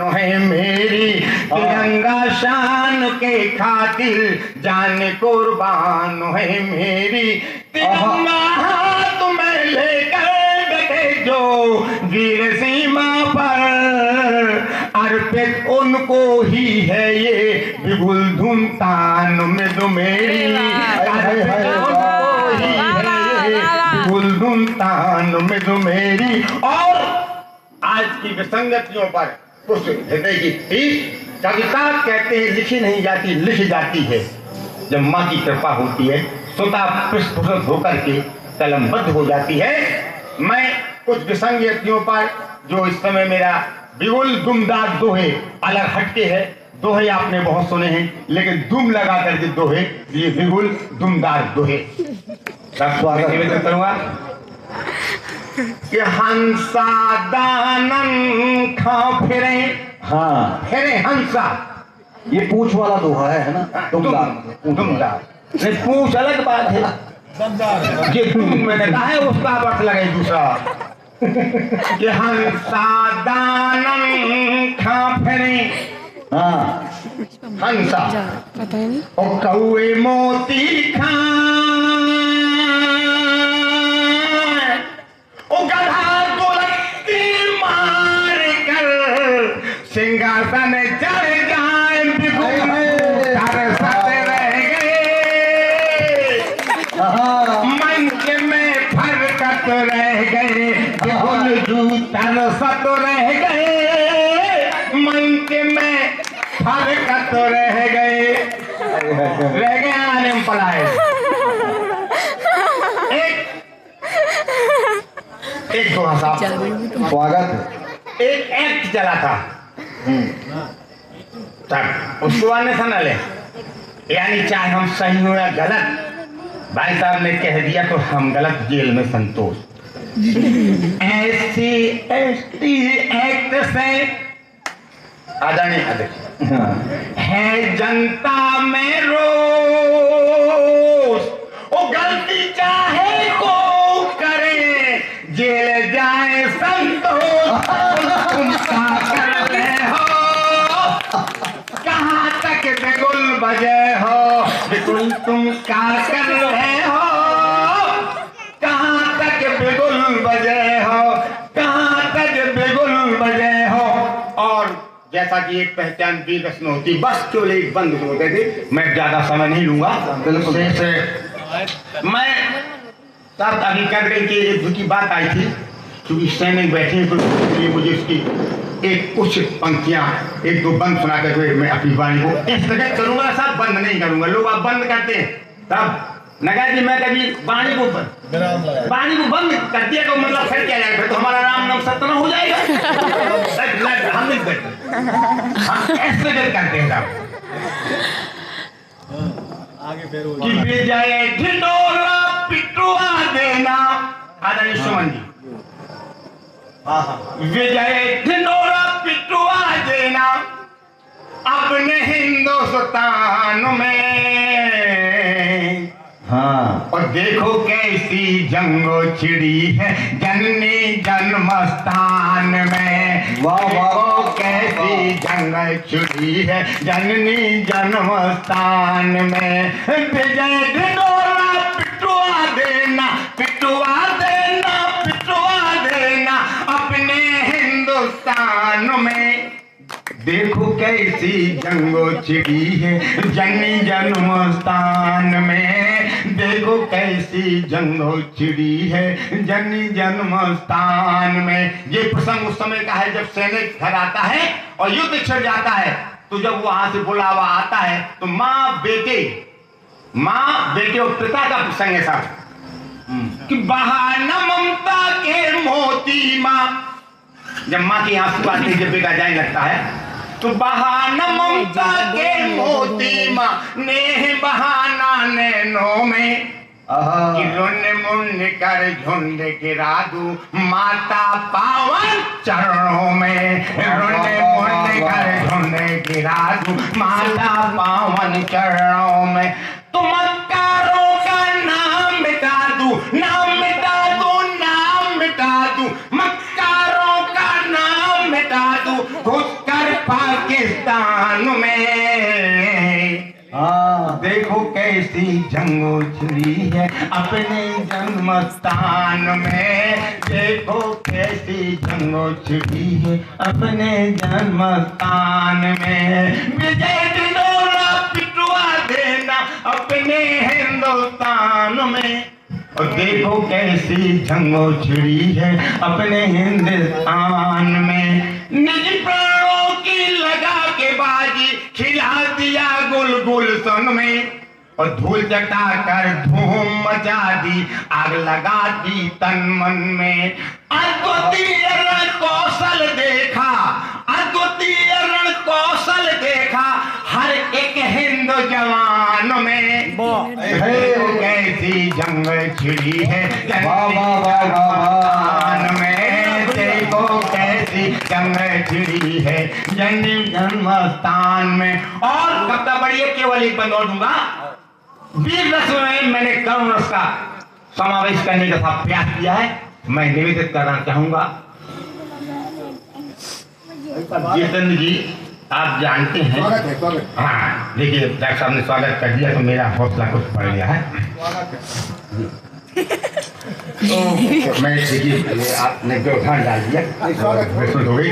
है मेरी तिरंगा शान के खातिर जान कुर्बान है मेरी तिरंगा हाथ में लेकर बैठे जो वीर सीमा पर अर्पित उनको ही है ये बिगुल धुन तान में जो मेरी अर्पित उनको ही है ये बिगुल धुन तान में जो मेरी। और आज की विसंगतियों पर उस हृदय की ठीक कविता कहते हैं लिखी नहीं जाती लिख जाती है। जब माँ की कृपा होती है स्वतः पृष्ठभूषित होकर के कलमबद्ध हो जाती है। मैं कुछ विसंगतियों पर जो इस समय मेरा बिगुल दुमदार दोहे अलग हटके है। दोहे आपने बहुत सुने हैं लेकिन दुम लगा करके दोहे ये बिगुल दुमदार दोहे सब स्वागत निवेदन करूंगा कि हंसा दानन खा फिरे। हाँ फिरे हंसा ये पूछ वाला दोहा है ना। दुमदार नहीं पूछ अलग बात है ये तुम मैंने कहा है उसका अर्थ लगे दूसरा कि हंसा दानन खा फिरे। हाँ हंसा और कौए मोती खा सिंहासन चढ़ जाए तरसते रह गए मंच में फरकत रह गए तरसत रह गए मंच में फरकत रह गए आने में पलाए। एक दोहा साहब स्वागत। एक एक्ट चला था तब उसको आने था ना ले यानी चाहे हम सही हो या गलत भाई साहब ने कह दिया तो हम गलत जेल में संतोष। ऐसी एक्ट से आदरणीय अध्यक्ष है जनता में रोष वो गलती चाहे को करे जेल जाए संतोष। तुम बिगुल बजे हो बिगुल तुम क्या कर रहे हो कहाँ तक बिगुल बजे हो कहाँ तक बिगुल बजे हो। और जैसा कि एक पहचान विकस में होती बस केवल एक बंद होते थे। मैं ज्यादा समय नहीं लूंगा से मैं तब अभी कर गई कि एक की बात आई थी क्योंकि सैनिक बैठे तो मुझे उसकी एक कुछ पंक्तियां एक दो बंद सुना करके मैं अपनी वाणी को इस तरह करूंगा। सब बंद नहीं करूंगा लोग आप बंद करते हैं तब नगा जी मैं कभी वाणी को बंद कर दिया तो मतलब फिर क्या जाएगा फिर तो हमारा राम नाम सत्य हो जाएगा। हम नहीं बैठते हम ऐसे करते हैं साहब कि विजय ढिंडोरा पिटवा देना आदरणीय सुमन जी विजय ढिंडोरा पिटवा देना अपने हिंदुस्तान में। हाँ और देखो कैसी जंगो छिड़ी है जननी जन्मस्थान में। वाह वाह कैसी जंग छिड़ी है जननी जन्मस्थान में। विजय ढिंडोरा पिटवा देना पिटवा देना पिटवा देना अपने हिंदुस्तान में। देखो कैसी जंगो छिड़ी है जननी जन्मस्थान में। देखो कैसी जंगो छिड़ी है जननी जन्मस्थान में। ये प्रसंग उस समय का है जब सैनिक घर आता है और युद्ध छिड़ जाता है तो जब वहां से बुलावा आता है तो माँ बेटे और पिता का प्रसंग है साहब कि बहाना ममता के मोती माँ। जब माँ की आंसू आते जब बेटा जाने लगता है तो बहाना ममता के मोती माँ ने बहाना नैनों में मुन कर झुंड गिरा दूं माता पावन चरणों में। मुन कर झुंड गिरा दूं माता पावन चरणों में। तुम मक्कारों का नाम मिटा दूं नाम मिटा दूं नाम मिटा दूं मक्कारों का नाम मिटा दूं घुस कर हिंदुस्तान में। हाँ देखो कैसी जंग छिड़ी है अपने जन्म स्थान में। देखो कैसी जंग छिड़ी है अपने जन्म स्थान में। विजय ढिंढोरा पिटवा देना अपने हिंदुस्तान में। और देखो कैसी जंग छिड़ी है अपने हिंदुस्तान में। निज प्राणों की लगा के बाजी खिला दिया गुलशन में। और धूल जटा कर धूम मचा दी आग लगा दी तन मन में। अद्वितीय रण कौशल देखा, अद्वितीय रण कौशल देखा हर एक हिंदू जवान में। देखो कैसी जंग छिड़ी है वाह, वाह, वाह, वाह। जन्म में। देखो कैसी जंग छिड़ी है जन्म स्थान में। और कविता बढ़िए केवल एक बंद और दूंगा। वीर रस में मैंने करुण रस का समावेश करने का प्रयास किया है। मैं निवेदित करना चाहूंगा, जितेंद्र जी आप जानते हैं। हाँ देखिए डॉक्टर साहब ने स्वागत कर दिया तो मेरा हौसला कुछ बढ़ गया है। तो मैं देखिए आपने व्यवधान डाल दिया विस्तृत हो गई।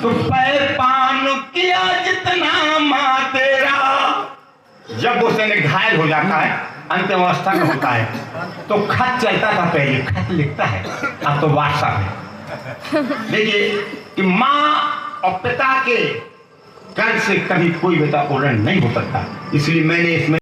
तो पैर पान किया जितना माँ तेरा, जब उसने घायल हो जाता है अंतिम अवस्था में होता है तो खत चलता था, पहले खत लिखता है, अब तो व्हाट्सएप है। देखिए कि माँ और पिता के कर्ज से कभी कोई बेटा पूर्ण नहीं हो सकता, इसलिए मैंने इसमें